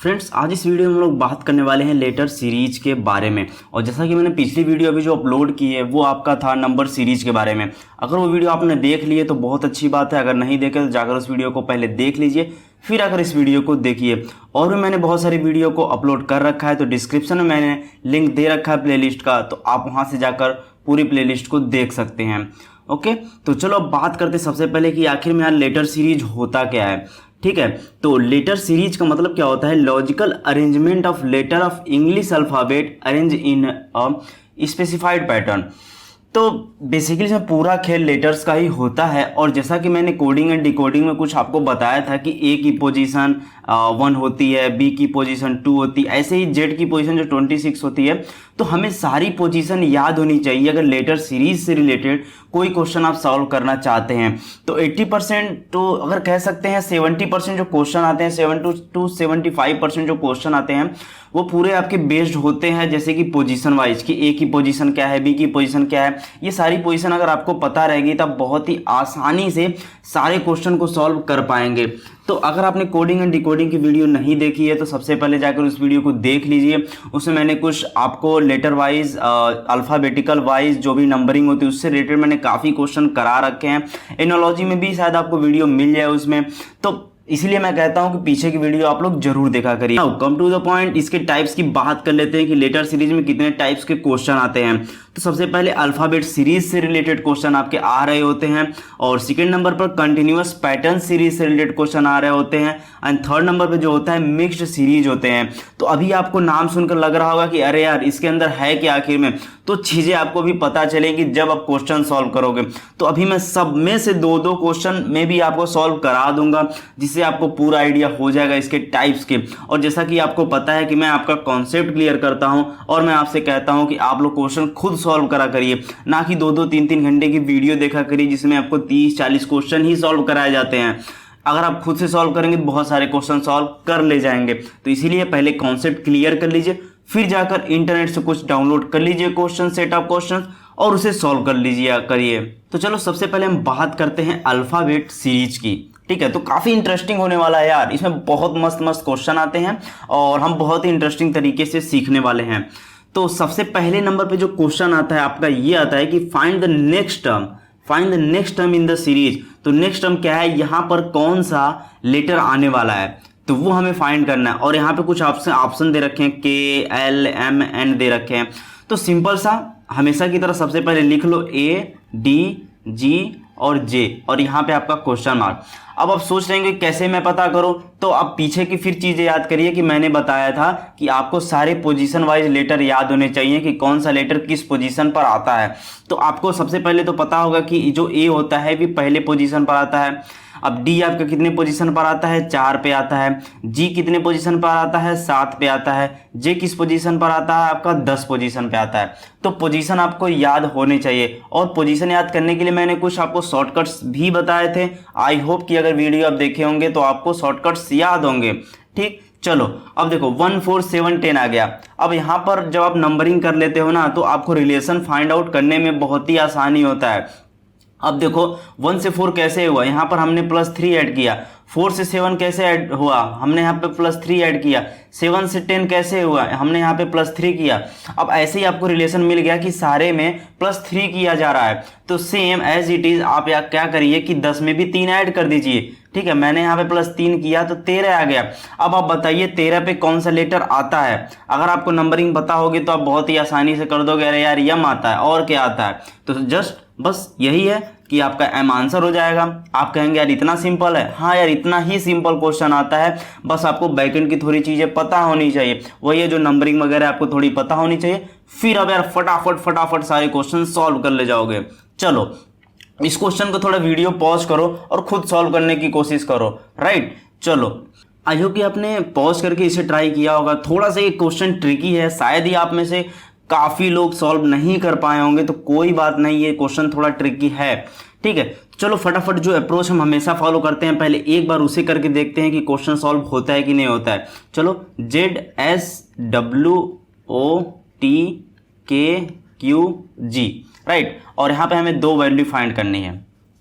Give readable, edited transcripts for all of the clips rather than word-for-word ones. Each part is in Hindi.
फ्रेंड्स, आज इस वीडियो में हम लोग बात करने वाले हैं लेटर सीरीज के बारे में। और जैसा कि मैंने पिछली वीडियो अभी जो अपलोड की है वो आपका था नंबर सीरीज के बारे में। अगर वो वीडियो आपने देख ली है तो बहुत अच्छी बात है, अगर नहीं देखे तो जाकर उस वीडियो को पहले देख लीजिए, फिर अगर इस वीडियो को देखिए। और भी मैंने बहुत सारी वीडियो को अपलोड कर रखा है, तो डिस्क्रिप्शन में मैंने लिंक दे रखा है प्लेलिस्ट का, तो आप वहाँ से जाकर पूरी प्लेलिस्ट को देख सकते हैं। ओके, तो चलो अब बात करते हैं सबसे पहले कि आखिर में यार लेटर सीरीज होता क्या है। ठीक है, तो लेटर सीरीज का मतलब क्या होता है? Logical arrangement of letter of English alphabet arrange in a specified pattern. तो बेसिकली इसमें पूरा खेल लेटर्स का ही होता है। और जैसा कि मैंने कोडिंग एंड डिकोडिंग में कुछ आपको बताया था कि ए की पोजीशन 1 होती है, बी की पोजीशन 2 होती है, ऐसे ही जेड की पोजीशन जो 26 होती है। तो हमें सारी पोजीशन याद होनी चाहिए अगर लेटर सीरीज से रिलेटेड कोई क्वेश्चन आप सॉल्व करना चाहते हैं। तो 80% तो अगर कह सकते हैं 70% जो क्वेश्चन आते हैं, 7 to 75% जो क्वेश्चन आते हैं वो पूरे आपके बेस्ड होते हैं, जैसे कि पोजीशन वाइज कि ए की पोजीशन क्या है, बी की पोजीशन क्या है। ये सारी पोजीशन अगर आपको पता रहेगी तब बहुत ही आसानी से सारे क्वेश्चन को सॉल्व कर पाएंगे। तो अगर आपने कोडिंग एंड डिकोडिंग की वीडियो नहीं देखी है तो सबसे पहले जाकर उस वीडियो को देख लीजिए। उसमें मैंने कुछ आपको लेटर वाइज अल्फ़ाबेटिकल वाइज जो भी नंबरिंग होती है उससे रिलेटेड मैंने काफ़ी क्वेश्चन करा रखे हैं। एनोलॉजी में भी शायद आपको वीडियो मिल जाए उसमें, तो इसीलिए मैं कहता हूं कि पीछे की वीडियो आप लोग जरूर देखा करिए। Now come to the point, इसके टाइप्स की बात कर लेते हैं कि लेटर सीरीज में कितने टाइप्स के क्वेश्चन आते हैं। तो सबसे पहले अल्फ़ाबेट सीरीज से रिलेटेड क्वेश्चन आपके आ रहे होते हैं, और सेकंड नंबर पर कंटिन्यूअस पैटर्न सीरीज से रिलेटेड क्वेश्चन आ रहे होते हैं, एंड थर्ड नंबर पर जो होता है मिक्स्ड सीरीज होते हैं। तो अभी आपको नाम सुनकर लग रहा होगा कि अरे यार इसके अंदर है क्या आखिर में, तो चीज़ें आपको भी पता चलेंगी जब आप क्वेश्चन सॉल्व करोगे। तो अभी मैं सब में से दो दो क्वेश्चन में भी आपको सॉल्व करा दूंगा, जिससे आपको पूरा आइडिया हो जाएगा इसके टाइप्स के। और जैसा कि आपको पता है कि मैं आपका कॉन्सेप्ट क्लियर करता हूं, और मैं आपसे कहता हूं कि आप लोग क्वेश्चन खुद सॉल्व करा करिए, ना कि 2-2 3-3 घंटे की वीडियो देखा करिए जिसमें आपको 30-40 क्वेश्चन ही सॉल्व कराए जाते हैं। अगर आप खुद से सॉल्व करेंगे तो बहुत सारे क्वेश्चन सॉल्व कर ले जाएंगे। तो इसीलिए पहले कॉन्सेप्ट क्लियर कर लीजिए, फिर जाकर इंटरनेट से कुछ डाउनलोड कर लीजिए क्वेश्चन, सेट ऑफ क्वेश्चन, और उसे सॉल्व कर लीजिए करिए। तो चलो सबसे पहले हम बात करते हैं अल्फ़ाबेट सीरीज की। ठीक है, तो काफ़ी इंटरेस्टिंग होने वाला है यार, इसमें बहुत मस्त मस्त क्वेश्चन आते हैं और हम बहुत ही इंटरेस्टिंग तरीके से सीखने वाले हैं। तो सबसे पहले नंबर पे जो क्वेश्चन आता है आपका ये आता है कि find the next term in the series. तो नेक्स्ट टर्म क्या है, यहाँ पर कौन सा लेटर आने वाला है, तो वो हमें फाइंड करना है। और यहाँ पे कुछ ऑप्शन दे रखे हैं, के, एल, एम, एन दे रखे हैं। तो सिंपल सा हमेशा की तरह सबसे पहले लिख लो ए, डी, जी और जे, और यहाँ पे आपका क्वेश्चन मार्क। अब आप सोच रहे हैं कि कैसे मैं पता करूं, तो आप पीछे की फिर चीज़ें याद करिए कि मैंने बताया था कि आपको सारे पोजीशन वाइज लेटर याद होने चाहिए कि कौन सा लेटर किस पोजीशन पर आता है। तो आपको सबसे पहले तो पता होगा कि जो ए होता है भी पहले पोजीशन पर आता है। अब डी आपका कितने पोजीशन पर आता है, 4 पे आता है। जी कितने पोजीशन पर आता है, 7 पे आता है। जे किस पोजीशन पर आता है, आपका 10 पोजीशन पे आता है। तो पोजीशन आपको याद होने चाहिए, और पोजीशन याद करने के लिए मैंने कुछ आपको शॉर्टकट्स भी बताए थे। आई होप कि अगर वीडियो आप देखे होंगे तो आपको शॉर्टकट्स याद होंगे। ठीक, चलो अब देखो 1, 4, 7, 10 आ गया। अब यहाँ पर जब आप नंबरिंग कर लेते हो ना, तो आपको रिलेशन फाइंड आउट करने में बहुत ही आसानी होता है। अब देखो 1 से 4 कैसे हुआ, यहाँ पर हमने +3 ऐड किया। 4 से 7 कैसे ऐड हुआ, हमने यहाँ पे +3 ऐड किया। 7 से 10 कैसे हुआ, हमने यहाँ पे +3 किया। अब ऐसे ही आपको रिलेशन मिल गया कि सारे में +3 किया जा रहा है। तो सेम एज इट इज आप क्या करिए कि 10 में भी 3 ऐड कर दीजिए। ठीक है, मैंने यहाँ पे +3 किया तो 13 आ गया। अब आप बताइए 13 पे कौन सा लेटर आता है। अगर आपको नंबरिंग पता होगी तो आप बहुत ही आसानी से कर दोगे, अरे यार यम आता है, और क्या आता है। तो जस्ट बस यही है कि आपका एम आंसर हो जाएगा। आप कहेंगे यार इतना सिंपल है, हाँ यार इतना ही सिंपल क्वेश्चन आता है, बस आपको बैकएंड की थोड़ी चीज़ें पता होनी चाहिए। वही है जो नंबरिंग वगैरह आपको थोड़ी पता होनी चाहिए, फिर अब यार फटाफट सारे क्वेश्चन सॉल्व कर ले जाओगे। चलो इस क्वेश्चन को थोड़ा वीडियो पॉज करो और खुद सॉल्व करने की कोशिश करो। राइट, चलो आई होप कि आपने पॉज करके इसे ट्राई किया होगा। थोड़ा सा ये क्वेश्चन ट्रिकी है, शायद ही आप में से काफ़ी लोग सॉल्व नहीं कर पाए होंगे, तो कोई बात नहीं, ये क्वेश्चन थोड़ा ट्रिकी है। ठीक है, चलो फटाफट जो अप्रोच हम हमेशा फॉलो करते हैं पहले एक बार उसे करके देखते हैं कि क्वेश्चन सॉल्व होता है कि नहीं होता है। चलो ZSWOTKQG, राइट, और यहाँ पे हमें 2 वैल्यू फाइंड करनी है।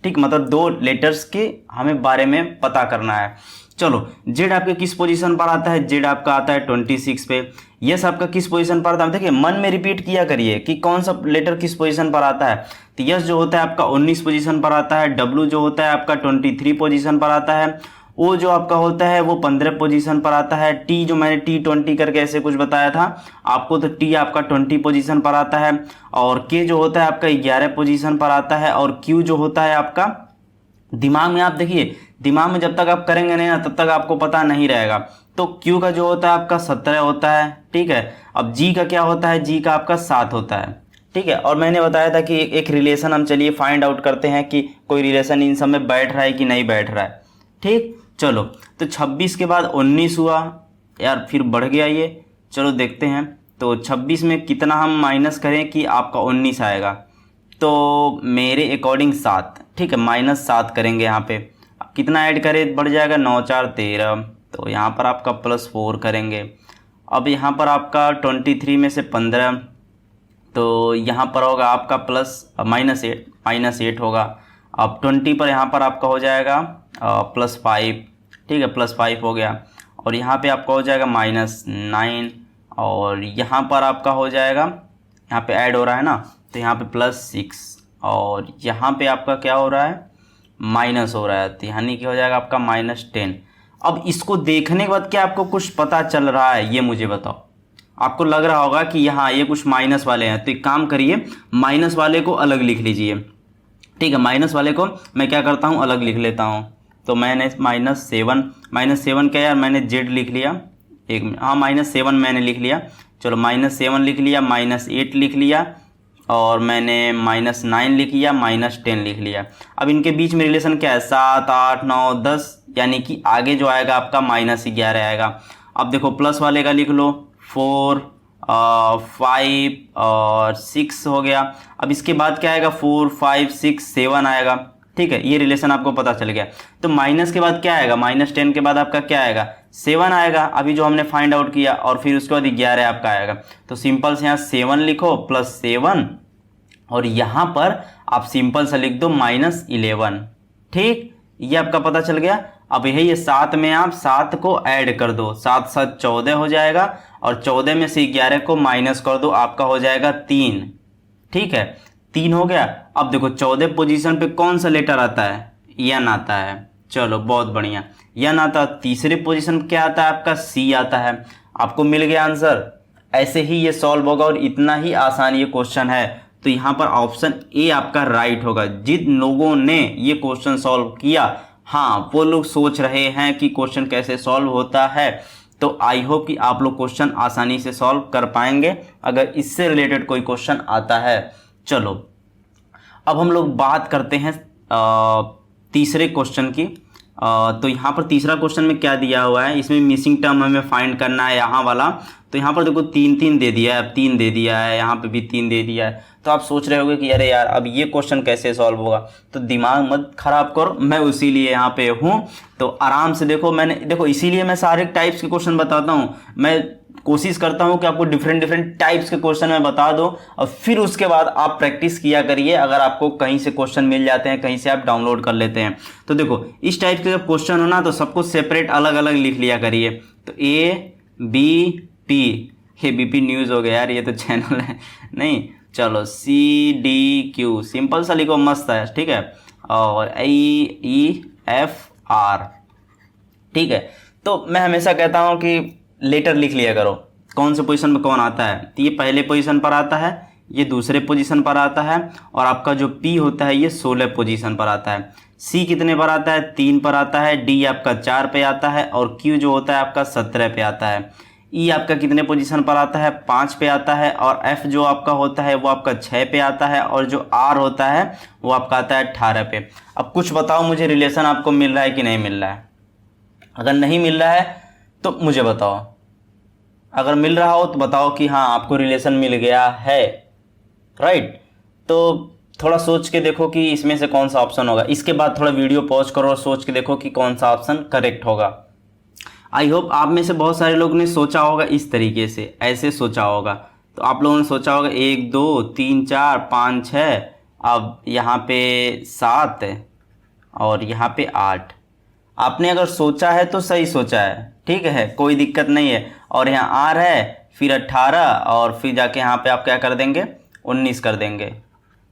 ठीक, मतलब 2 लेटर्स के हमें बारे में पता करना है। चलो जेड आपके किस पोजीशन पर आता है, जेड आपका आता है 26 पे। यस आपका किस पोजीशन पर आता है, देखिए मन में रिपीट किया करिए कि कौन सा लेटर किस पोजीशन पर आता है। तो यस जो होता है आपका 19 पोजीशन पर आता है, डब्ल्यू जो होता है आपका 23 पोजीशन पर आता है, ओ जो आपका होता है वो 15 पोजीशन पर आता है, टी जो मैंने T20 करके ऐसे कुछ बताया था आपको, तो टी आपका 20 पोजीशन पर आता है, और के जो होता है आपका 11 पोजीशन पर आता है, और क्यू जो होता है आपका, दिमाग में आप देखिए, दिमाग में जब तक आप करेंगे नहीं ना तब तक आपको पता नहीं रहेगा। तो क्यू का जो होता है आपका 17 होता है, ठीक है। अब जी का क्या होता है, जी का आपका 7 होता है, ठीक है। और मैंने बताया था कि एक रिलेशन हम चलिए फाइंड आउट करते हैं कि कोई रिलेशन इन सब में बैठ रहा है कि नहीं बैठ रहा है, ठीक। चलो तो 26 के बाद 19 हुआ यार, फिर बढ़ गया ये, चलो देखते हैं। तो 26 में कितना हम माइनस करें कि आपका 19 आएगा, तो मेरे अकॉर्डिंग 7, ठीक है, -7 करेंगे यहाँ पे। अब कितना ऐड करें, बढ़ जाएगा 9 4 13, तो यहाँ पर आपका +4 करेंगे। अब यहाँ पर आपका 23 में से 15, तो यहाँ पर होगा आपका -8 होगा। अब 20 पर यहाँ पर आपका हो जाएगा +5, ठीक है, +5 हो गया। और यहाँ पे आपका हो जाएगा -9, और यहाँ पर आपका हो जाएगा, यहाँ पे ऐड हो रहा है ना, तो यहाँ पे +6, और यहाँ पे आपका क्या हो रहा है, माइनस हो रहा है, तो यानी कि हो जाएगा आपका -10। अब इसको देखने के बाद क्या आपको कुछ पता चल रहा है, ये मुझे बताओ। आपको लग रहा होगा कि यहाँ ये कुछ माइनस वाले हैं, तो एक काम करिए, माइनस वाले को अलग लिख लीजिए, ठीक है। माइनस वाले को मैं क्या करता हूँ, अलग लिख लेता हूँ। तो मैंने -7 क्या यार, मैंने जेड लिख लिया, एक हाँ -7 मैंने लिख लिया, चलो -7 लिख लिया, -8 लिख लिया, और मैंने -9 लिख लिया, -10 लिख लिया। अब इनके बीच में रिलेशन क्या है, 7 8 9 10, यानी कि आगे जो आएगा आपका -11 आएगा। अब देखो प्लस वाले का लिख लो, 4 5 और 6 हो गया। अब इसके बाद क्या आएगा, 4 5 6 7 आएगा, ठीक है। ये रिलेशन आपको पता चल गया। तो माइनस के बाद क्या आएगा, -10 के बाद आपका क्या आएगा, 7 आएगा, अभी जो हमने फाइंड आउट किया, और फिर उसके बाद 11 आपका आएगा। तो सिंपल से यहाँ 7 लिखो +7, और यहाँ पर आप सिंपल से लिख दो -11, ठीक। ये आपका पता चल गया। अब यही ये 7 में आप 7 को ऐड कर दो, 7 7 14 हो जाएगा, और 14 में से 11 को माइनस कर दो, आपका हो जाएगा 3, ठीक है, 3 हो गया। अब देखो 14 पोजीशन पे कौन सा लेटर आता है, एन आता है, चलो बहुत बढ़िया, एन आता। तीसरे पोजीशन पे क्या आता है आपका, सी आता है। आपको मिल गया आंसर। ऐसे ही ये सॉल्व होगा, और इतना ही आसान ये क्वेश्चन है। तो यहाँ पर ऑप्शन ए आपका राइट होगा। जिन लोगों ने ये क्वेश्चन सॉल्व किया, हाँ वो लोग सोच रहे हैं कि क्वेश्चन कैसे सॉल्व होता है, तो आई होप कि आप लोग क्वेश्चन आसानी से सॉल्व कर पाएंगे अगर इससे रिलेटेड कोई क्वेश्चन आता है। चलो अब हम लोग बात करते हैं तीसरे क्वेश्चन की। तो यहाँ पर तीसरा क्वेश्चन में क्या दिया हुआ है, इसमें मिसिंग टर्म हमें फाइंड करना है यहाँ वाला। तो यहाँ पर देखो 3 दे दिया है, अब 3 दे दिया है, यहाँ पे भी 3 दे दिया है। तो आप सोच रहे होगे कि अरे यार अब ये क्वेश्चन कैसे सॉल्व होगा, तो दिमाग मत खराब करो, मैं उसीलिए यहाँ पे हूँ। तो आराम से देखो इसीलिए मैं सारे टाइप्स के क्वेश्चन बताता हूँ। मैं कोशिश करता हूँ कि आपको डिफरेंट टाइप्स के क्वेश्चन मैं बता दूँ, और फिर उसके बाद आप प्रैक्टिस किया करिए। अगर आपको कहीं से क्वेश्चन मिल जाते हैं, कहीं से आप डाउनलोड कर लेते हैं, तो देखो इस टाइप के जब क्वेश्चन हो ना, तो सबको सेपरेट अलग अलग लिख लिया करिए। तो ABP, ये BP न्यूज़ हो गया यार, ये तो चैनल है नहीं, चलो CDQ सिंपल सा लिखो, मस्त है, ठीक है। और EFR, ठीक है। तो मैं हमेशा कहता हूँ कि लेटर लिख लिया करो, कौन से पोजीशन में कौन आता है। तो ये पहले पोजीशन पर आता है, ये दूसरे पोजीशन पर आता है, और आपका जो P होता है ये 16 पोजीशन पर आता है। C कितने पर आता है, 3 पर आता है। D आपका 4 पे आता है, और Q जो होता है आपका 17 पे आता है। E आपका कितने पोजीशन पर आता है, 5 पे आता है, और F जो आपका होता है वो आपका 6 पे आता है, और जो R होता है वो आपका आता है 18 पे। अब कुछ बताओ मुझे, रिलेशन आपको मिल रहा है कि नहीं मिल रहा है। अगर नहीं मिल रहा है तो मुझे बताओ, अगर मिल रहा हो तो बताओ कि हाँ आपको रिलेशन मिल गया है, राइट। तो थोड़ा सोच के देखो कि इसमें से कौन सा ऑप्शन होगा। इसके बाद थोड़ा वीडियो पॉज करो और सोच के देखो कि कौन सा ऑप्शन करेक्ट होगा। आई होप आप में से बहुत सारे लोगों ने सोचा होगा इस तरीके से, ऐसे सोचा होगा। तो आप लोगों ने सोचा होगा 1 2 3 4 5 6, अब यहाँ पे 7 और यहाँ पे 8। आपने अगर सोचा है तो सही सोचा है, ठीक है, कोई दिक्कत नहीं है। और यहाँ आर है, फिर 18 और फिर जाके यहाँ पे आप क्या कर देंगे 19 कर देंगे।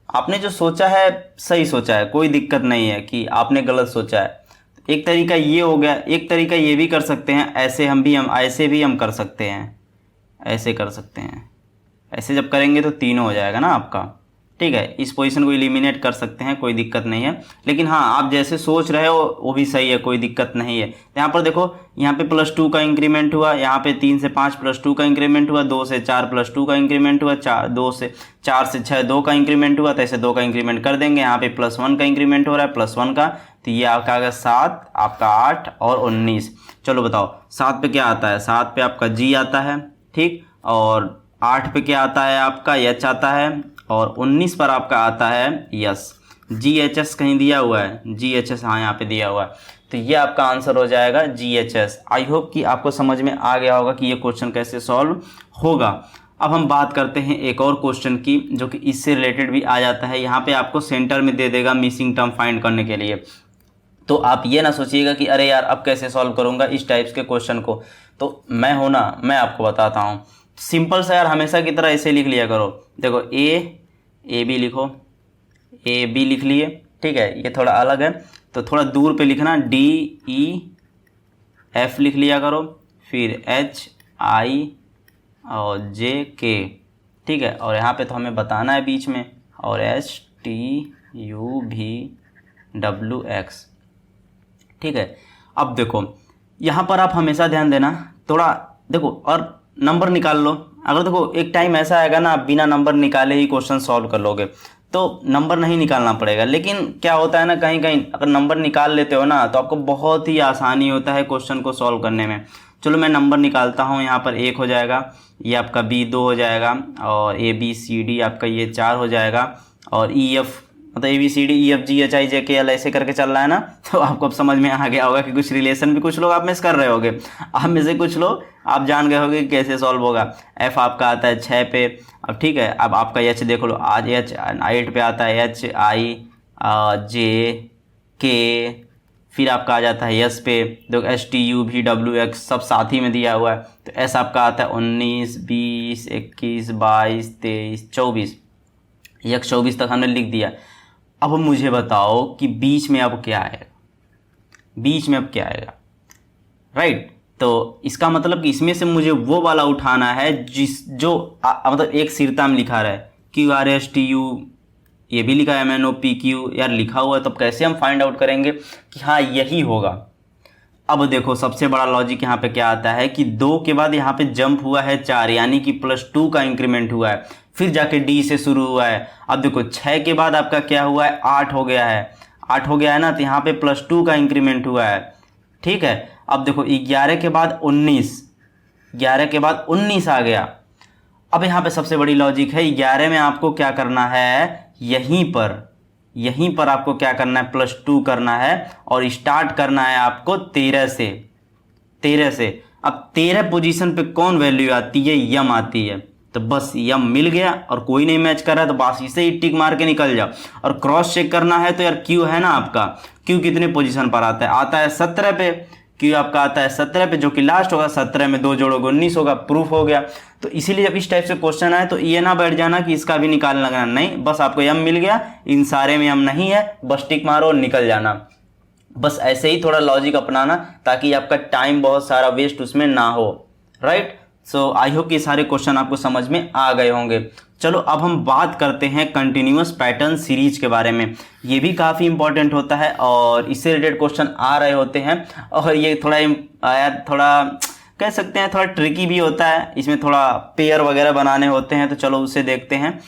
आपने जो सोचा है सही सोचा है, कोई दिक्कत नहीं है कि आपने गलत सोचा है। एक तरीका ये हो गया, एक तरीका ये भी कर सकते हैं, ऐसे भी हम कर सकते हैं, ऐसे कर सकते हैं। ऐसे जब करेंगे तो तीनों हो जाएगा ना आपका, ठीक है। इस पोजीशन को एलिमिनेट कर सकते हैं, कोई दिक्कत नहीं है। लेकिन हाँ, आप जैसे सोच रहे हो वो भी सही है, कोई दिक्कत नहीं है। यहाँ पर देखो, यहाँ पे +2 का इंक्रीमेंट हुआ, यहाँ पे 3 से 5 +2 का इंक्रीमेंट हुआ, 2 से 4 +2 का इंक्रीमेंट हुआ, 4 से 6 2 का इंक्रीमेंट हुआ, तो ऐसे 2 का इंक्रीमेंट कर देंगे। यहाँ पे +1 का इंक्रीमेंट हो रहा है, +1 का, तो ये आपका आ गया 7, आपका 8 और 19। चलो बताओ 7 पे क्या आता है, 7 पे आपका जी आता है, ठीक, और 8 पे क्या आता है आपका एच आता है, और 19 पर आपका आता है यस। GHS कहीं दिया हुआ है, GHS हाँ यहाँ पे दिया हुआ है, तो ये आपका आंसर हो जाएगा GHS। आई होप कि आपको समझ में आ गया होगा कि ये क्वेश्चन कैसे सॉल्व होगा। अब हम बात करते हैं एक और क्वेश्चन की जो कि इससे रिलेटेड भी आ जाता है। यहाँ पे आपको सेंटर में दे देगा मिसिंग टर्म फाइंड करने के लिए, तो आप ये ना सोचिएगा कि अरे यार अब कैसे सॉल्व करूँगा इस टाइप्स के क्वेश्चन को। तो मैं हूँ ना, मैं आपको बताता हूँ, सिंपल सा यार, हमेशा की तरह ऐसे लिख लिया करो। देखो ए बी लिखो, ए बी लिख लिए, ठीक है, ये थोड़ा अलग है तो थोड़ा दूर पे लिखना, DEF लिख लिया करो, फिर HI और JK, ठीक है, और यहाँ पे तो हमें बताना है बीच में, और STUVWX, ठीक है। अब देखो यहाँ पर आप हमेशा ध्यान देना, थोड़ा देखो और नंबर निकाल लो। अगर देखो एक टाइम ऐसा आएगा ना, आप बिना नंबर निकाले ही क्वेश्चन सॉल्व कर लोगे, तो नंबर नहीं निकालना पड़ेगा। लेकिन क्या होता है ना, कहीं कहीं अगर नंबर निकाल लेते हो ना तो आपको बहुत ही आसानी होता है क्वेश्चन को सॉल्व करने में। चलो मैं नंबर निकालता हूँ, यहाँ पर 1 हो जाएगा, ये आपका B 2 हो जाएगा, और ABCD आपका ये 4 हो जाएगा, और EF मतलब ABCDEFGHIJKL ऐसे करके चल रहा है ना, तो आपको अब समझ में आ गया होगा कि कुछ रिलेशन भी कुछ लोग आप मिस कर रहे होगे, आप में से कुछ लोग आप जान गए होगे कैसे सॉल्व होगा। F आपका आता है 6 पे, अब ठीक है, अब आपका H देख लो, आज H 8 पे आता है, HIJK, फिर आपका आ जाता है S पे, देखो STUVWX सब साथ ही में दिया हुआ है, तो S आपका आता है 19 20 21 22 23 24, यह 24 तक हमने लिख दिया। अब मुझे बताओ कि बीच में अब क्या आएगा, बीच में अब क्या आएगा, राइट। तो इसका मतलब कि इसमें से मुझे वो वाला उठाना है जो मतलब एक सिरता में लिखा रहा है, QRSTU, ये भी लिखा है MNOPQ, यार लिखा हुआ है, तो कैसे हम फाइंड आउट करेंगे कि हाँ यही होगा। अब देखो सबसे बड़ा लॉजिक यहाँ पे क्या आता है कि 2 के बाद यहाँ पे जंप हुआ है 4, यानी कि +2 का इंक्रीमेंट हुआ है, फिर जाके D से शुरू हुआ है। अब देखो 6 के बाद आपका क्या हुआ है, 8 हो गया है, 8 हो गया है ना, तो यहाँ पे +2 का इंक्रीमेंट हुआ है, ठीक है। अब देखो 11 के बाद 19, 11 के बाद 19 आ गया। अब यहाँ पे सबसे बड़ी लॉजिक है, 11 में आपको क्या करना है, यहीं पर आपको क्या करना है, +2 करना है, और स्टार्ट करना है आपको 13 से। अब 13 पोजीशन पे कौन वैल्यू आती है, यम आती है, तो बस यम मिल गया और कोई नहीं मैच कर रहा है तो बस इसे ही टिक मार के निकल जाओ। और क्रॉस चेक करना है तो यार क्यू है ना आपका, क्यू कितने पोजीशन पर आता है 17 पे, क्यू आपका आता है 17 पे, जो कि लास्ट होगा, 17 में 2 जोड़ोगे 19 होगा, प्रूफ हो गया। तो इसीलिए जब इस टाइप से क्वेश्चन आए तो ये ना बैठ जाना कि इसका भी निकालना लगना, नहीं, बस आपको यम मिल गया, इन सारे में यम नहीं है, बस टिक मारो और निकल जाना। बस ऐसे ही थोड़ा लॉजिक अपनाना ताकि आपका टाइम बहुत सारा वेस्ट उसमें ना हो, राइट। सो आई होप कि सारे क्वेश्चन आपको समझ में आ गए होंगे। चलो अब हम बात करते हैं कंटिन्यूअस पैटर्न सीरीज के बारे में। ये भी काफ़ी इंपॉर्टेंट होता है और इससे रिलेटेड क्वेश्चन आ रहे होते हैं, और ये थोड़ा कह सकते हैं थोड़ा ट्रिकी भी होता है, इसमें थोड़ा पेयर वगैरह बनाने होते हैं, तो चलो उसे देखते हैं।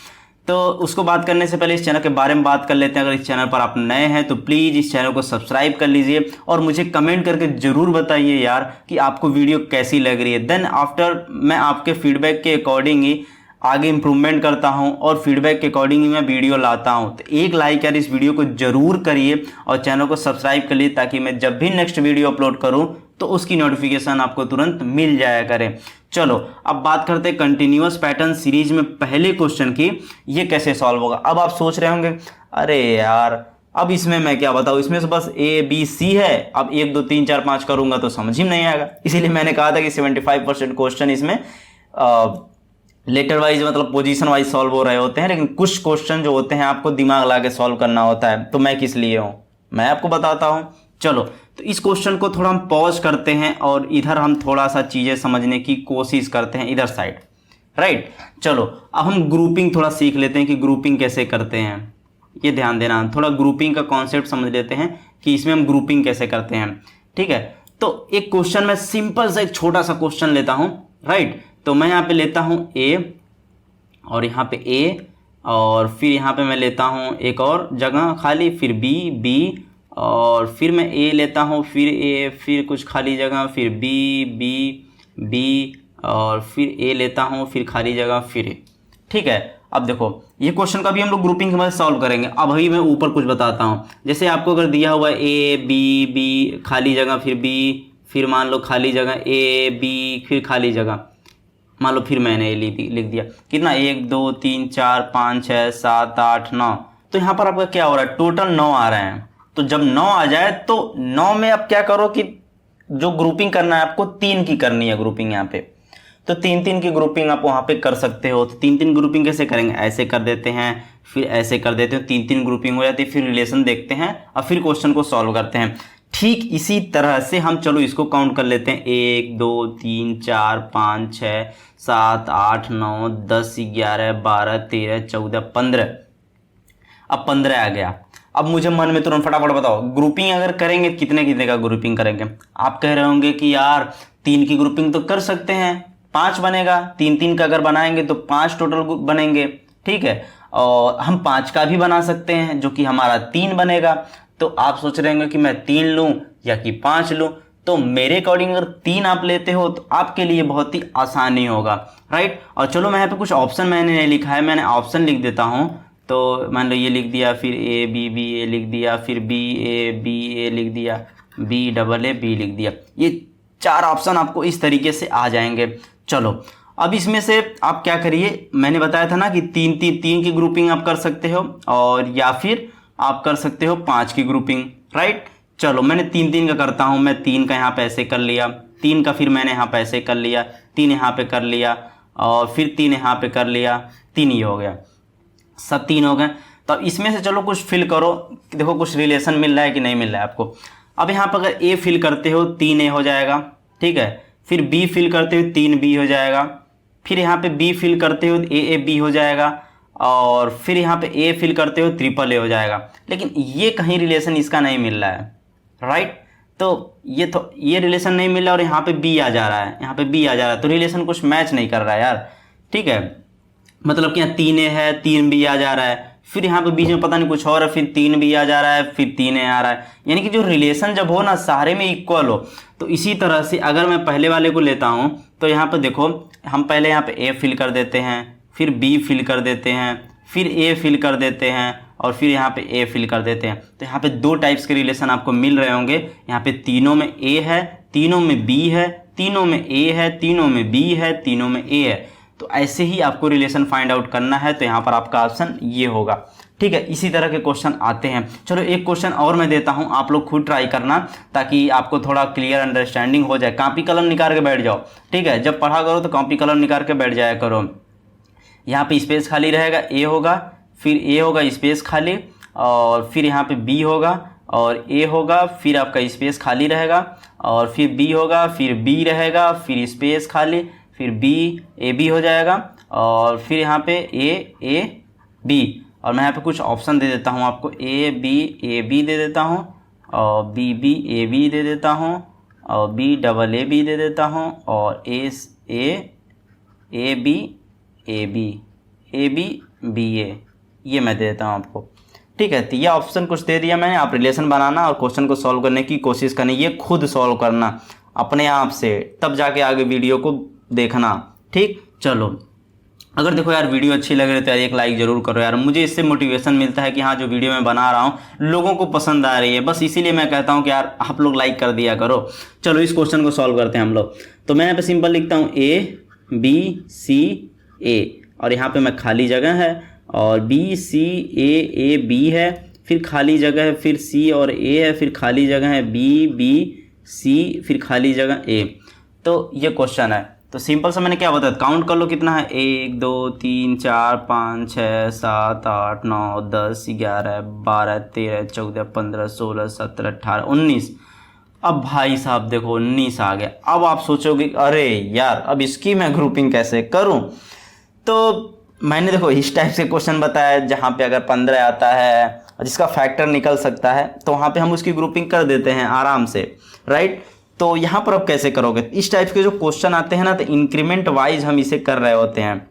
तो उसको बात करने से पहले इस चैनल के बारे में बात कर लेते हैं। अगर इस चैनल पर आप नए हैं तो प्लीज़ इस चैनल को सब्सक्राइब कर लीजिए और मुझे कमेंट करके ज़रूर बताइए यार कि आपको वीडियो कैसी लग रही है। देन आफ्टर मैं आपके फीडबैक के अकॉर्डिंग ही आगे इम्प्रूवमेंट करता हूं और फीडबैक के अकॉर्डिंग ही मैं वीडियो लाता हूं। तो एक लाइक यार इस वीडियो को ज़रूर करिए और चैनल को सब्सक्राइब कर लीजिए ताकि मैं जब भी नेक्स्ट वीडियो अपलोड करूं तो उसकी नोटिफिकेशन आपको तुरंत मिल जाया करे। चलो अब बात करते हैं कंटिन्यूअस पैटर्न सीरीज में पहले क्वेश्चन की, ये कैसे सॉल्व होगा। अब आप सोच रहे होंगे अरे यार अब इसमें मैं क्या बताऊँ, इसमें से बस ए बी सी है। अब 1 2 3 4 5 करूंगा तो समझ ही नहीं आएगा। इसीलिए मैंने कहा था कि 75% क्वेश्चन इसमें लेटर वाइज मतलब पोजीशन वाइज सॉल्व हो रहे होते हैं, लेकिन कुछ क्वेश्चन जो होते हैं आपको दिमाग लगा के सॉल्व करना होता है। तो मैं किस लिए हूँ, मैं आपको बताता हूँ। चलो तो इस क्वेश्चन को थोड़ा हम पॉज करते हैं और इधर हम थोड़ा सा चीज़ें समझने की कोशिश करते हैं इधर साइड, राइट। चलो अब हम ग्रुपिंग थोड़ा सीख लेते हैं कि ग्रुपिंग कैसे करते हैं। ये ध्यान देना, थोड़ा ग्रुपिंग का कॉन्सेप्ट समझ लेते हैं कि इसमें हम ग्रुपिंग कैसे करते हैं, ठीक है। तो एक क्वेश्चन मैं सिंपल सा एक छोटा सा क्वेश्चन लेता हूँ, राइट। तो मैं यहाँ पे लेता हूँ ए और यहाँ पे ए, और फिर यहाँ पे मैं लेता हूँ एक और जगह खाली, फिर बी और फिर मैं ए लेता हूँ, फिर ए, फिर कुछ खाली जगह, फिर बी और फिर ए लेता हूँ, फिर खाली जगह, फिर ए, ठीक है। अब देखो ये क्वेश्चन का भी हम लोग ग्रुपिंग के मदद सॉल्व करेंगे। अब अभी मैं ऊपर कुछ बताता हूँ। जैसे आपको अगर दिया हुआ है ए बी खाली जगह, फिर बी, फिर मान लो खाली जगह ए बी, फिर खाली जगह, मान लो फिर मैंने ए लिख दिया। कितना, 1 2 3 4 5 6 7 8 9। तो यहाँ पर आपका क्या हो रहा है, टोटल 9 आ रहे हैं। तो जब 9 आ जाए तो 9 में आप क्या करो कि जो ग्रुपिंग करना है आपको 3 की करनी है ग्रुपिंग यहाँ पे। तो 3 की ग्रुपिंग आप वहाँ पे कर सकते हो। तो 3 ग्रुपिंग कैसे करेंगे, ऐसे कर देते हैं, फिर ऐसे कर देते हैं, 3 ग्रुपिंग हो जाती है। फिर रिलेशन देखते हैं और फिर क्वेश्चन को सॉल्व करते हैं। ठीक इसी तरह से हम चलो इसको काउंट कर लेते हैं, 1 2 3 4 5 6 7 8 9 10 11 12 13 14 15। अब 15 आ गया। अब मुझे मन में तुरंत फटाफट बताओ ग्रुपिंग अगर करेंगे कितने का ग्रुपिंग करेंगे। आप कह रहे होंगे कि यार 3 की ग्रुपिंग तो कर सकते हैं, 5 बनेगा। 3 का अगर बनाएंगे तो 5 टोटल बनेंगे, ठीक है। और हम 5 का भी बना सकते हैं जो कि हमारा 3 बनेगा। तो आप सोच रहे होंगे कि मैं 3 लूँ या कि 5 लूँ। तो मेरे अकॉर्डिंग अगर 3 आप लेते हो तो आपके लिए बहुत ही आसानी होगा, राइट। और चलो मैं यहाँ पे कुछ ऑप्शन मैंने नहीं लिखा है, मैंने ऑप्शन लिख देता हूँ। तो मान लो ये लिख दिया, फिर ए बी ए लिख दिया, फिर बी ए लिख दिया, बी डबल ए बी लिख दिया। ये 4 ऑप्शन आपको इस तरीके से आ जाएंगे। चलो अब इसमें से आप क्या करिए, मैंने बताया था ना कि 3 की ग्रुपिंग आप कर सकते हो और या फिर आप कर सकते हो 5 की ग्रुपिंग, राइट। चलो मैंने 3 का करता हूँ। मैं 3 का यहाँ पे ऐसे कर लिया, 3 का फिर मैंने यहाँ पे ऐसे कर लिया, 3 यहाँ पे कर लिया और फिर 3 यहाँ पे कर लिया, 3 ही हो गया, सब 3 हो गए। तो अब इसमें से चलो कुछ फिल करो, देखो कुछ रिलेशन मिल रहा है कि नहीं मिल रहा है आपको। अब यहाँ पर अगर ए फिल करते हो 3 ए हो जाएगा, ठीक है। फिर बी फिल करते हो 3 बी हो जाएगा। फिर यहाँ पे बी फिल करते हो ए बी हो जाएगा। और फिर यहाँ पे ए फिल करते हो ट्रिपल ए हो जाएगा। लेकिन ये कहीं रिलेशन इसका नहीं मिल रहा है, राइट। तो ये रिलेशन नहीं मिल रहा और यहाँ पे बी आ जा रहा है, यहाँ पे बी आ जा रहा है। तो रिलेशन कुछ मैच नहीं कर रहा है यार, ठीक है। मतलब कि यहाँ 3 ए है, 3 बी आ जा रहा है, फिर यहाँ पे बीच में पता नहीं कुछ और है, फिर 3 बी आ जा रहा है, फिर 3 ए आ रहा है। यानी कि जो रिलेशन जब हो ना सारे में इक्वल हो। तो इसी तरह से अगर मैं पहले वाले को लेता हूँ तो यहाँ पे देखो हम पहले यहाँ पे ए फिल कर देते हैं, फिर बी फिल कर देते हैं, फिर ए फिल कर देते हैं और फिर यहाँ पे ए फिल कर देते हैं। तो यहाँ पे 2 टाइप्स के रिलेशन आपको मिल रहे होंगे। यहाँ पे तीनों में ए है, तीनों में बी है, तीनों में ए है, तीनों में बी है, तीनों में ए है। तो ऐसे ही आपको रिलेशन फाइंड आउट करना है। तो यहाँ पर आपका ऑप्शन ये होगा, ठीक है। इसी तरह के क्वेश्चन आते हैं। चलो एक क्वेश्चन और मैं देता हूँ, आप लोग खुद ट्राई करना ताकि आपको थोड़ा क्लियर अंडरस्टैंडिंग हो जाए। कॉपी कलम निकाल के बैठ जाओ, ठीक है। जब पढ़ा करो तो कॉपी कलम निकाल के बैठ जाया करो। यहाँ पे स्पेस खाली रहेगा, ए होगा, फिर ए होगा स्पेस खाली, और फिर यहाँ पे बी होगा और ए होगा, फिर आपका स्पेस खाली रहेगा, और फिर बी होगा, फिर बी रहेगा, फिर स्पेस खाली, फिर बी ए बी हो जाएगा, और फिर यहाँ पे ए बी। और मैं यहाँ पे कुछ ऑप्शन दे देता हूँ आपको, ए बी दे देता हूँ, और बी ए बी दे देता हूँ, और बी डबल ए बी दे देता हूँ, और ए बी बी ए, ये मैं दे देता हूँ आपको, ठीक है। तो ये ऑप्शन कुछ दे दिया मैंने। आप रिलेशन बनाना और क्वेश्चन को सॉल्व करने की कोशिश करनी, ये खुद सॉल्व करना अपने आप से, तब जाके आगे वीडियो को देखना, ठीक। चलो अगर देखो यार वीडियो अच्छी लग रही तो यार एक लाइक ज़रूर करो यार, मुझे इससे मोटिवेशन मिलता है कि हाँ जो वीडियो मैं बना रहा हूँ लोगों को पसंद आ रही है। बस इसीलिए मैं कहता हूँ कि यार आप लोग लाइक कर दिया करो। चलो इस क्वेश्चन को सॉल्व करते हैं हम लोग। तो मैं यहाँ पे सिंपल लिखता हूँ ए बी सी ए, और यहाँ पे मैं खाली जगह है, और बी सी ए बी है, फिर खाली जगह है, फिर सी और ए है, फिर खाली जगह है बी, बी, सी, फिर खाली जगह ए। तो ये क्वेश्चन है। तो सिंपल सा मैंने क्या बताया, काउंट कर लो कितना है, 1 2 3 4 5 6 7 8 9 10 11 12 13 14 15 16 17 18 19। अब भाई साहब देखो 19 आ गया। अब आप सोचोगे अरे यार अब इसकी मैं ग्रुपिंग कैसे करूं। तो मैंने देखो इस टाइप से क्वेश्चन बताया जहाँ पे अगर 15 आता है और जिसका फैक्टर निकल सकता है तो वहाँ पे हम उसकी ग्रुपिंग कर देते हैं आराम से, राइट। तो यहाँ पर अब कैसे करोगे, इस टाइप के जो क्वेश्चन आते हैं ना तो इंक्रीमेंट वाइज हम इसे कर रहे होते हैं।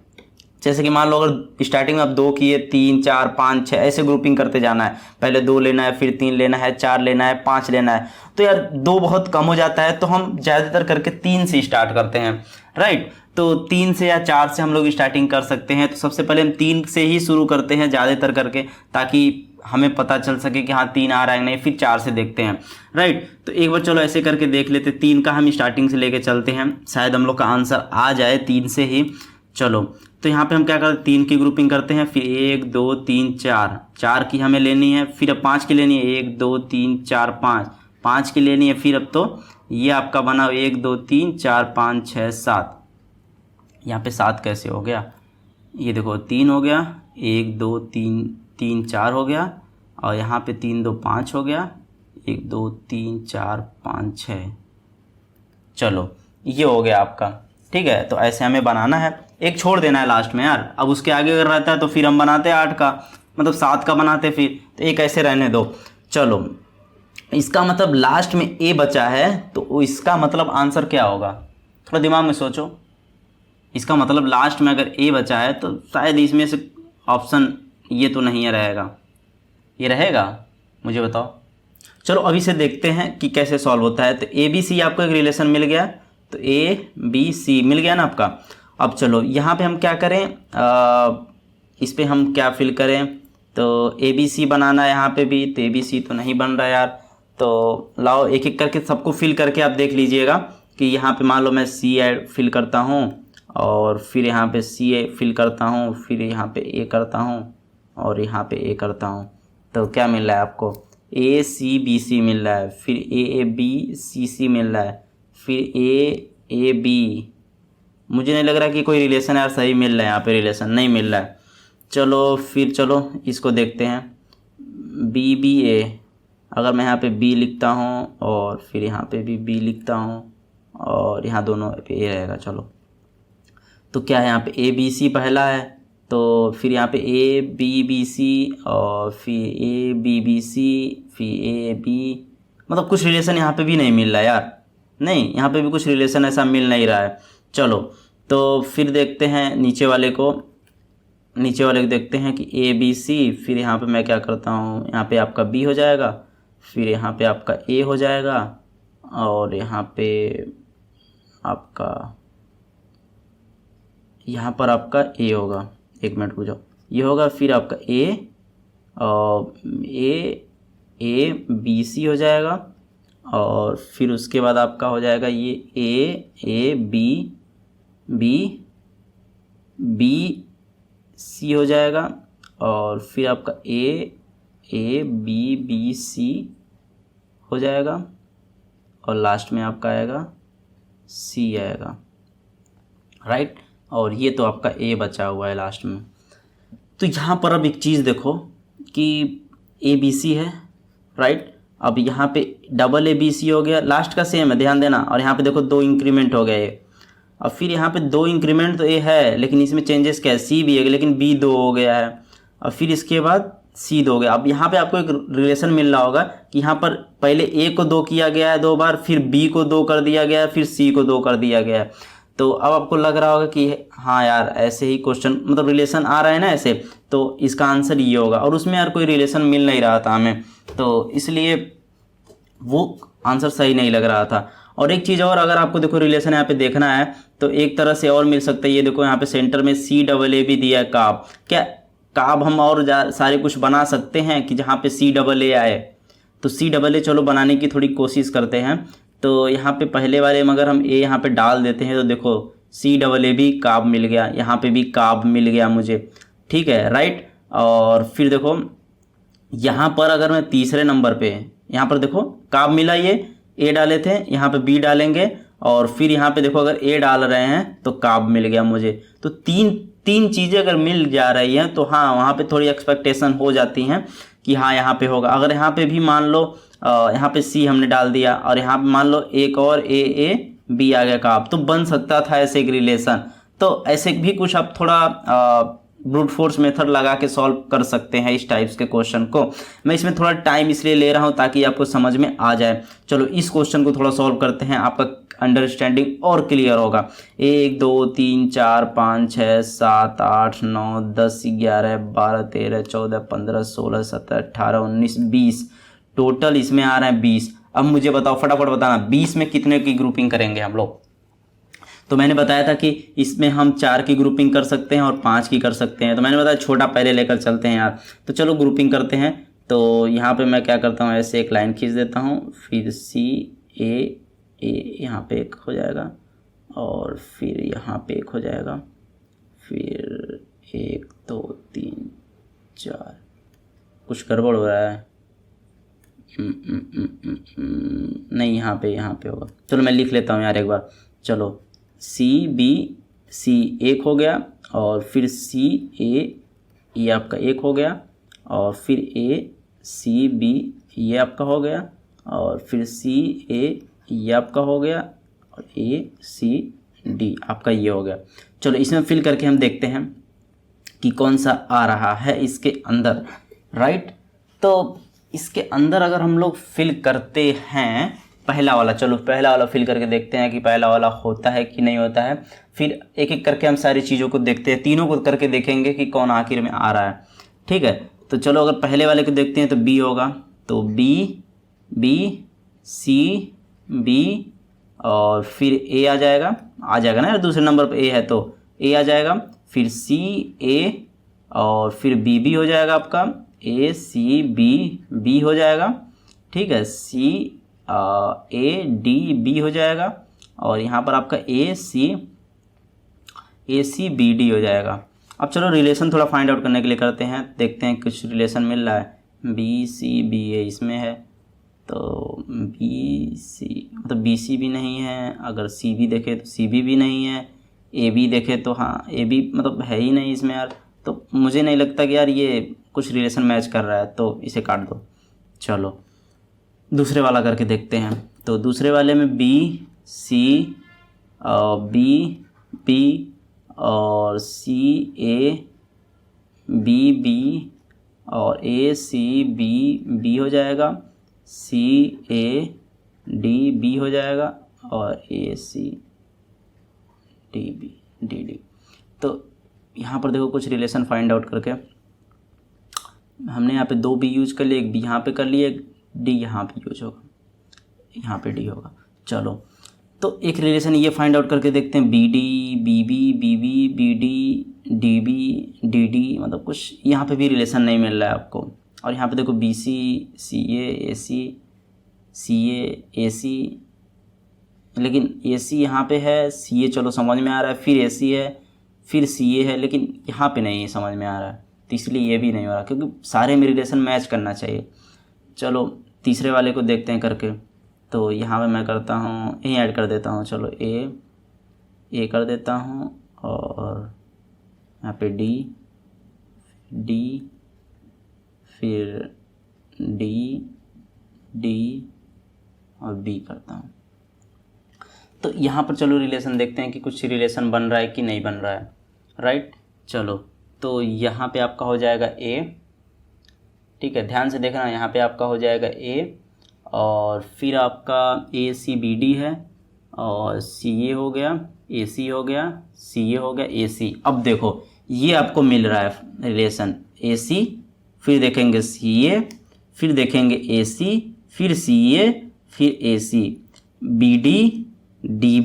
जैसे कि मान लो अगर स्टार्टिंग में आप 2 किए, 3 4 5 6 ऐसे ग्रुपिंग करते जाना है। पहले 2 लेना है, फिर 3 लेना है, 4 लेना है, 5 लेना है। तो यार 2 बहुत कम हो जाता है तो हम ज़्यादातर करके 3 से स्टार्ट करते हैं, राइट। तो 3 से या 4 से हम लोग स्टार्टिंग कर सकते हैं। तो सबसे पहले हम 3 से ही शुरू करते हैं ज़्यादातर करके, ताकि हमें पता चल सके कि हाँ 3 आ रहा है नहीं, फिर 4 से देखते हैं, राइट। तो एक बार चलो ऐसे करके देख लेते, 3 का हम स्टार्टिंग से लेके चलते हैं, शायद हम लोग का आंसर आ जाए 3 से ही। चलो तो यहाँ पे हम क्या करते हैं, 3 की ग्रुपिंग करते हैं, फिर 1 2 3 4 की हमें लेनी है, फिर अब 5 की लेनी है, 1 2 3 4 5 की लेनी है। फिर अब तो ये आपका बना 1 2 3 4 5 6 7। यहाँ पे 7 कैसे हो गया, ये देखो 3 हो गया, 1 2 3 3 4 हो गया, और यहाँ पे 3 2 5 हो गया, 1 2 3 4 5 6। चलो ये हो गया आपका, ठीक है। तो ऐसे हमें बनाना है, एक छोड़ देना है लास्ट में यार। अब उसके आगे अगर रहता है तो फिर हम बनाते 8 का, मतलब 7 का बनाते फिर, तो एक ऐसे रहने दो। चलो इसका मतलब लास्ट में ए बचा है, तो इसका मतलब आंसर क्या होगा, थोड़ा दिमाग में सोचो। इसका मतलब लास्ट में अगर ए बचा है तो शायद इसमें से ऑप्शन ये तो नहीं है रहेगा, ये रहेगा, मुझे बताओ। चलो अभी से देखते हैं कि कैसे सॉल्व होता है। तो ए बी सी आपको एक रिलेशन मिल गया, तो ए बी सी मिल गया ना आपका। अब चलो यहाँ पे हम क्या करें, इस पे हम क्या फिल करें, तो ए बी सी बनाना है यहाँ पे भी, तो ए बी सी तो नहीं बन रहा यार। तो लाओ एक एक करके सबको फिल करके आप देख लीजिएगा कि यहाँ पे मान लो मैं सी ऐड फिल करता हूँ, और फिर यहाँ पे सी ए फिल करता हूँ, फिर यहाँ पे ए करता हूँ, और यहाँ पे ए करता हूँ। तो क्या मिल रहा है आपको, ए सी बी सी मिल रहा है, फिर ए बी सी सी मिल रहा है, फिर ए बी। मुझे नहीं लग रहा कि कोई रिलेशन यार सही मिल रहा है, यहाँ पे रिलेशन नहीं मिल रहा है। चलो फिर चलो इसको देखते हैं, बी बी ए। अगर मैं यहाँ पे बी लिखता हूँ और फिर यहाँ पे भी बी लिखता हूँ और यहाँ दोनों पे ए रहेगा। चलो तो क्या है, यहाँ पे ए बी सी पहला है, तो फिर यहाँ पे ए बी बी सी और फिर ए बी बी सी फिर ए बी, मतलब कुछ रिलेशन यहाँ पे भी नहीं मिल रहा है यार, नहीं यहाँ पे भी कुछ रिलेशन ऐसा मिल नहीं रहा है। चलो तो फिर देखते हैं नीचे वाले को देखते हैं कि ए बी सी, फिर यहाँ पे मैं क्या करता हूँ, यहाँ पे आपका बी हो जाएगा, फिर यहाँ पे आपका ए हो जाएगा, और यहाँ पे आपका यहाँ पर आपका ए होगा, एक मिनट रुक जाओ, ये होगा, फिर आपका ए बी सी हो जाएगा, और फिर उसके बाद आपका हो जाएगा ये ए बी बी सी हो जाएगा, और फिर आपका ए बी बी सी हो जाएगा, और लास्ट में आपका आएगा सी आएगा, राइट। और ये तो आपका ए बचा हुआ है लास्ट में। तो यहाँ पर अब एक चीज़ देखो कि ए बी सी है, राइट। अब यहाँ पे डबल ए बी सी हो गया, लास्ट का सेम है, ध्यान देना। और यहाँ पे देखो 2 इंक्रीमेंट हो गए, अब फिर यहाँ पे 2 इंक्रीमेंट तो ए है, लेकिन इसमें चेंजेस क्या है, सी भी है लेकिन बी 2 हो गया है, और फिर इसके बाद सी 2 हो गया। अब यहाँ पे आपको एक रिलेशन मिल रहा होगा कि यहाँ पर पहले ए को 2 किया गया है 2 बार, फिर बी को 2 कर दिया गया है, फिर सी को 2 कर दिया गया है। तो अब आपको लग रहा होगा कि हाँ यार ऐसे ही क्वेश्चन, मतलब रिलेशन आ रहा है ना ऐसे, तो इसका आंसर ये होगा। और उसमें यार कोई रिलेशन मिल नहीं रहा था हमें, तो इसलिए वो आंसर सही नहीं लग रहा था। और एक चीज़ और, अगर आपको देखो रिलेशन यहाँ पे देखना है तो एक तरह से और मिल सकता है। ये देखो यहाँ पे सेंटर में सी डबल ए भी दिया है, काब। क्या काब हम और सारे कुछ बना सकते हैं कि जहाँ पे सी डबल ए आए, तो सी डबल ए चलो बनाने की थोड़ी कोशिश करते हैं। तो यहाँ पे पहले वाले में अगर हम ए यहाँ पे डाल देते हैं तो देखो सी डबल ए भी काब मिल गया, यहाँ पे भी काब मिल गया मुझे, ठीक है, राइट। और फिर देखो यहाँ पर अगर मैं तीसरे नंबर पे, यहाँ पर देखो काब मिला, ये ए डाले थे, यहाँ पे बी डालेंगे और फिर यहाँ पे देखो अगर ए डाल रहे हैं तो काब मिल गया मुझे। तो तीन चीज़ें अगर मिल जा रही हैं तो हाँ वहाँ पे थोड़ी एक्सपेक्टेशन हो जाती हैं कि हाँ यहाँ पे होगा। अगर यहाँ पे भी मान लो यहाँ पे सी हमने डाल दिया और यहाँ पे मान लो एक और ए बी आ गया काब, तो बन सकता था ऐसे एक रिलेशन। तो ऐसे भी कुछ आप थोड़ा ब्रूट फोर्स मेथड लगा के सॉल्व कर सकते हैं इस टाइप्स के क्वेश्चन को। मैं इसमें थोड़ा टाइम इसलिए ले रहा हूं ताकि आपको समझ में आ जाए। चलो इस क्वेश्चन को थोड़ा सॉल्व करते हैं, आपका अंडरस्टैंडिंग और क्लियर होगा। 1 2 3 4 5 6 7 8 9 10 11 12 13 14 15 16 17 18 19 20, टोटल इसमें आ रहे हैं 20। अब मुझे बताओ, फटाफट बताना 20 में कितने की ग्रुपिंग करेंगे हम लोग। तो मैंने बताया था कि इसमें हम 4 की ग्रुपिंग कर सकते हैं और 5 की कर सकते हैं। तो मैंने बताया छोटा पहले लेकर चलते हैं यार। तो चलो ग्रुपिंग करते हैं। तो यहाँ पे मैं क्या करता हूँ, ऐसे एक लाइन खींच देता हूँ, फिर सी ए यहाँ पे एक हो जाएगा और फिर यहाँ पे एक हो जाएगा, फिर 1 2 3 4। कुछ गड़बड़ हो रहा है, नहीं यहाँ पे होगा। चलो मैं लिख लेता हूँ यार एक बार। चलो सी बी, सी एक हो गया और फिर सी ए, ये आपका एक हो गया और फिर ए सी बी, ये आपका हो गया और फिर सी ए, ये आपका हो गया और ए सी डी आपका ये हो गया। चलो इसमें फिल करके हम देखते हैं कि कौन सा आ रहा है इसके अंदर, राइट। तो इसके अंदर अगर हम लोग फिल करते हैं पहला वाला, चलो पहला वाला फिल करके देखते हैं कि पहला वाला होता है कि नहीं होता है। फिर एक एक करके हम सारी चीज़ों को देखते हैं, तीनों को करके देखेंगे कि कौन आखिर में आ रहा है, ठीक है। तो चलो अगर पहले वाले को देखते हैं तो बी होगा, तो बी सी बी और फिर ए आ जाएगा ना यार, दूसरे नंबर पर ए है तो ए आ जाएगा, फिर सी ए और फिर बी हो जाएगा आपका, ए सी बी हो जाएगा, ठीक है। सी ए डी बी हो जाएगा और यहाँ पर आपका ए सी बी डी हो जाएगा। अब चलो रिलेशन थोड़ा फाइंड आउट करने के लिए करते हैं, देखते हैं कुछ रिलेशन मिल रहा है। बी सी बी ए इसमें है तो बी सी, मतलब बी सी भी नहीं है, अगर सी बी देखे तो सी बी भी नहीं है, ए बी देखे तो हाँ ए बी मतलब है ही नहीं इसमें यार। तो मुझे नहीं लगता कि यार ये कुछ रिलेशन मैच कर रहा है, तो इसे काट दो। चलो दूसरे वाला करके देखते हैं। तो दूसरे वाले में बी सी बी और सी ए बी और ए सी बी हो जाएगा, सी ए डी बी हो जाएगा और ए सी डी। तो यहाँ पर देखो कुछ रिलेशन फाइंड आउट करके हमने यहाँ पे 2 बी यूज कर लिए, एक बी यहाँ पे कर लिए, एक डी यहाँ पे यूज होगा, यहाँ पे डी होगा। चलो तो एक रिलेशन ये फाइंड आउट करके देखते हैं, B D B D D D, मतलब कुछ यहाँ पे भी रिलेशन नहीं मिल रहा है आपको। और यहाँ पे देखो बी सी ए सी, लेकिन ए सी यहाँ पे है, सी ए चलो समझ में आ रहा है, फिर ए सी है, फिर सी ए है, लेकिन यहाँ पे नहीं समझ में आ रहा है, तो इसलिए ये भी नहीं हो रहा, क्योंकि सारे में रिलेशन मैच करना चाहिए। चलो तीसरे वाले को देखते हैं करके। तो यहाँ पे मैं करता हूँ, यहीं ऐड कर देता हूँ, चलो ए कर देता हूँ और यहाँ पे डी फिर डी और बी करता हूँ। तो यहाँ पर चलो रिलेशन देखते हैं कि कुछ रिलेशन बन रहा है कि नहीं बन रहा है, राइट। चलो तो यहाँ पे आपका हो जाएगा ए, ठीक है, ध्यान से देखना, यहाँ पे आपका हो जाएगा ए और फिर आपका ए सी बी डी है और सी ए हो गया, ए सी हो गया, सी ए हो गया, ए सी। अब देखो ये आपको मिल रहा है रिलेशन, ए सी फिर देखेंगे सी ए, फिर देखेंगे ए सी, फिर सी ए, फिर A C, B D D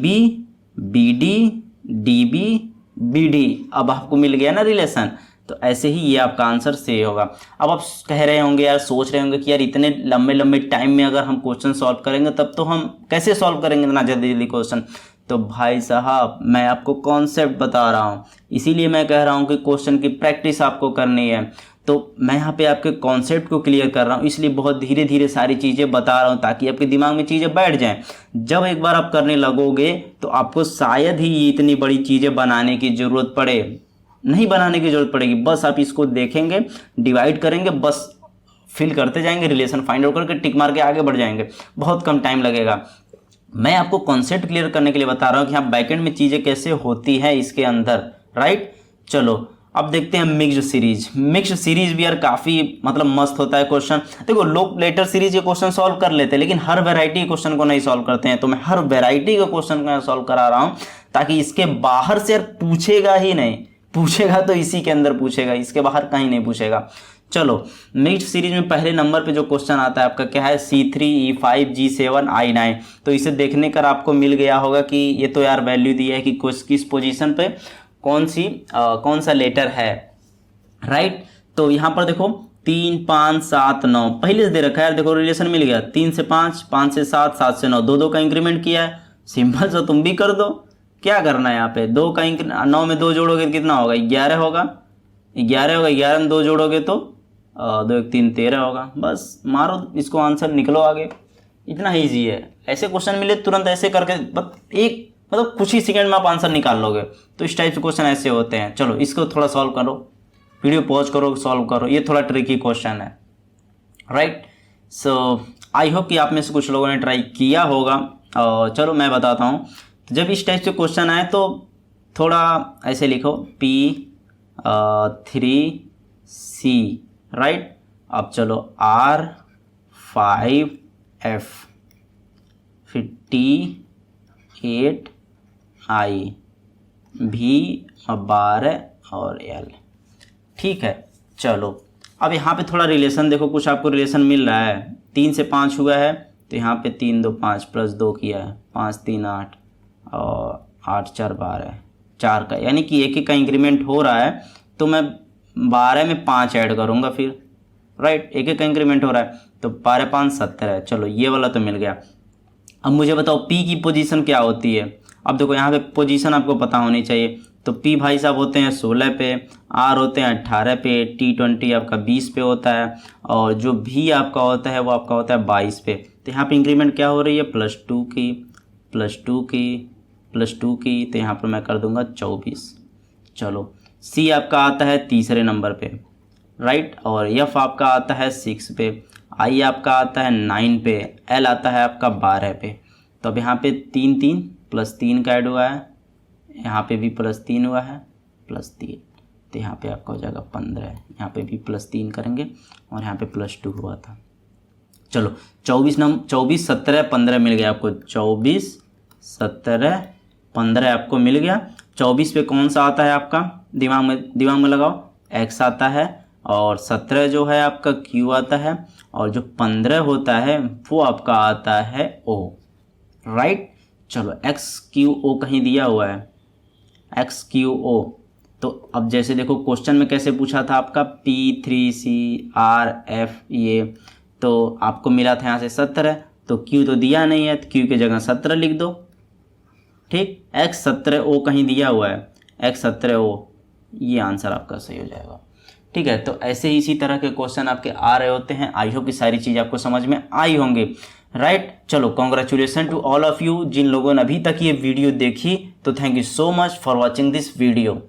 B D, अब आपको मिल गया ना रिलेशन। तो ऐसे ही ये आपका आंसर से होगा। अब आप कह रहे होंगे यार, सोच रहे होंगे कि यार इतने लंबे टाइम में अगर हम क्वेश्चन सॉल्व करेंगे तब तो हम कैसे सॉल्व करेंगे इतना जल्दी क्वेश्चन। तो भाई साहब मैं आपको कॉन्सेप्ट बता रहा हूँ, इसीलिए मैं कह रहा हूँ कि क्वेश्चन की प्रैक्टिस आपको करनी है। तो मैं यहाँ पे आपके कॉन्सेप्ट को क्लियर कर रहा हूँ, इसलिए बहुत धीरे धीरे सारी चीज़ें बता रहा हूँ ताकि आपके दिमाग में चीज़ें बैठ जाएं। जब एक बार आप करने लगोगे तो आपको शायद ही ये इतनी बड़ी चीज़ें बनाने की ज़रूरत पड़े, नहीं बनाने की ज़रूरत पड़ेगी। बस आप इसको देखेंगे, डिवाइड करेंगे, बस फिल करते जाएंगे, रिलेशन फाइंड आउट करके टिक मार के आगे बढ़ जाएंगे, बहुत कम टाइम लगेगा। मैं आपको कॉन्सेप्ट क्लियर करने के लिए बता रहा हूँ कि हाँ बैकेंड में चीज़ें कैसे होती हैं इसके अंदर, राइट। चलो अब देखते हैं मिक्स्ड सीरीज। मिक्स्ड सीरीज भी यार काफ़ी मतलब मस्त होता है क्वेश्चन। देखो लोग लेटर सीरीज के क्वेश्चन सॉल्व कर लेते हैं, लेकिन हर वैरायटी के क्वेश्चन को नहीं सॉल्व करते हैं। तो मैं हर वैरायटी के क्वेश्चन को सॉल्व करा रहा हूँ ताकि इसके बाहर से यार पूछेगा ही नहीं, पूछेगा तो इसी के अंदर पूछेगा, इसके बाहर कहीं नहीं पूछेगा। चलो मिक्स्ड सीरीज में पहले नंबर पे जो क्वेश्चन आता है आपका क्या है, C3 E5 G7 I9। तो इसे देखने कर आपको मिल गया होगा कि ये तो यार वैल्यू दी है कि किस पोजीशन पे कौन सा लेटर है, राइट। तो यहाँ पर देखो 3 5 7 9 पहले से दे रखा है यार, देखो रिलेशन मिल गया 3 से 5 5 से 7 7 से 9, दो का इंक्रीमेंट किया है। सिंपल सा तुम भी कर दो, क्या करना है यहाँ पे, 9 में 2 जोड़ोगे तो कितना होगा, 11 होगा। 11 में 2 जोड़ोगे तो 2 1 3 13 होगा। बस मारो इसको, आंसर निकलो आगे, इतना ईजी है। ऐसे क्वेश्चन मिले तुरंत ऐसे करके मतलब कुछ ही सेकंड में आप आंसर निकाल लोगे। तो इस टाइप से क्वेश्चन ऐसे होते हैं। चलो इसको थोड़ा सॉल्व करो, वीडियो पॉज करो, सॉल्व करो। ये थोड़ा ट्रिकी क्वेश्चन है, राइट। सो आई होप कि आप में से कुछ लोगों ने ट्राई किया होगा। चलो मैं बताता हूँ। तो जब इस टाइप से क्वेश्चन आए तो थोड़ा ऐसे लिखो P3C, राइट। अब चलो R5F, फिर T8I, V12 और L, ठीक है। चलो अब यहाँ पे थोड़ा रिलेशन देखो, कुछ आपको रिलेशन मिल रहा है। 3 से 5 हुआ है तो यहाँ पे 3 2 5 प्लस 2 किया है, 5 3 8 और 8 4 12, 4 का, यानी कि एक का इंक्रीमेंट हो रहा है। तो मैं 12 में 5 ऐड करूँगा फिर, राइट। एक का इंक्रीमेंट हो रहा है तो 12 5 17। चलो ये वाला तो मिल गया। अब मुझे बताओ P की पोजीशन क्या होती है। अब देखो यहाँ पे पोजीशन आपको पता होनी चाहिए। तो P भाई साहब होते हैं 16 पे, R होते हैं 18 पे, T20 आपका 20 पे होता है, और जो V आपका होता है वो आपका होता है 22 पे। तो यहाँ पे इंक्रीमेंट क्या हो रही है, +2 की +2 की +2 की, तो यहाँ पर मैं कर दूंगा 24। चलो C आपका आता है तीसरे नंबर पे, राइट, और F आपका आता है 6 पे, I आपका आता है 9 पे, L आता है आपका 12 पे। तो अब यहाँ पे 3 3 +3 का ऐड हुआ है, यहाँ पे भी +3 हुआ है, +3, तो यहाँ पे आपका हो जाएगा 15। यहाँ पे भी +3 करेंगे और यहाँ पे +2 हुआ था। चलो 24 17 15 मिल गया आपको, 24 17 15 आपको मिल गया। 24 पे कौन सा आता है आपका, दिमाग में लगाओ, X आता है, और 17 जो है आपका Q आता है, और जो 15 होता है वो आपका आता है O, राइट। चलो XQO कहीं दिया हुआ है, XQO। तो अब जैसे देखो क्वेश्चन में कैसे पूछा था आपका P3CRF, ये तो आपको मिला था यहाँ से 17, तो Q तो दिया नहीं है, तो Q की जगह 17 लिख दो, ठीक। X17O कहीं दिया हुआ है, X17O, ये आंसर आपका सही हो जाएगा, ठीक है। तो ऐसे ही इसी तरह के क्वेश्चन आपके आ रहे होते हैं। आई होप कि सारी चीज़ आपको समझ में आई होंगी, राइट। चलो congratulation to all of you जिन लोगों ने अभी तक ये वीडियो देखी। तो thank you so much for watching this video.